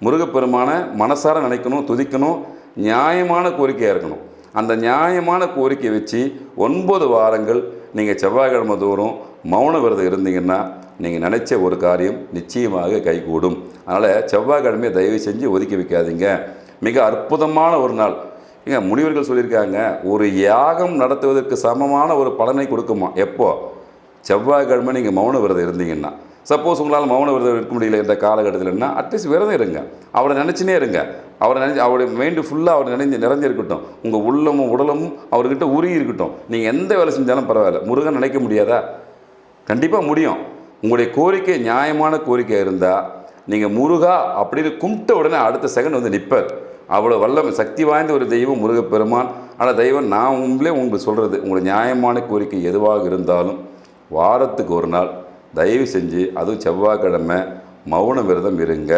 முருகப்பெருமான மனசார நினைக்கணும், துதிக்கணும், நியாயமான கோரிக்கையாக இருக்கணும். அந்த நியாயமான கோரிக்கையை வச்சு 9 வாரங்கள் நீங்கள் செவ்வாய்க்கிழமை தோறும் மௌன விரதம் இருந்தீங்கன்னா நீங்கள் நினச்ச ஒரு காரியம் நிச்சயமாக கைகூடும். அதனால் செவ்வாய்க்கிழமையை தயவு செஞ்சு ஒதுக்கி வைக்காதீங்க. மிக அற்புதமான ஒரு நாள். ஏங்க முனிவர்கள் சொல்லியிருக்காங்க, ஒரு யாகம் நடத்துவதற்கு சமமான ஒரு பலனை கொடுக்குமா. எப்போ? செவ்வாய்க்கிழமை நீங்கள் மௌன விரதம் இருந்தீங்கன்னா. சப்போஸ் உங்களால் மௌன விரதம் இருக்க முடியல இந்த காலகட்டத்தில்னா அட்லீஸ்ட் விரதம் இருங்க. அவரை நினச்சினே இருங்க. அவருடைய மைண்டு ஃபுல்லாக அவர் நிறைஞ்சிருக்கட்டும். உங்கள் உள்ளமும் உடலமும் அவர்கிட்ட உருகி இருக்கட்டும். நீங்கள் எந்த வேலை செஞ்சாலும் பரவாயில்ல. முருகன் நினைக்க முடியாதா? கண்டிப்பாக முடியும். உங்களுடைய கோரிக்கை நியாயமான கோரிக்கை இருந்தால் நீங்கள் முருகா அப்படின்னு கும்பிட்ட உடனே அடுத்த செகண்ட் வந்து நிற்பார். அவ்வளோ வல்லமை சக்தி வாய்ந்த ஒரு தெய்வம் முருகப்பெருமான். ஆனால் தெய்வம் நான் உங்களுக்கு சொல்கிறது, உங்களுடைய நியாயமான கோரிக்கை எதுவாக இருந்தாலும் வாரத்துக்கு ஒரு நாள் தயவு செஞ்சு அதுவும் செவ்வாய்க்கிழமை மௌன விரதம் இருங்க.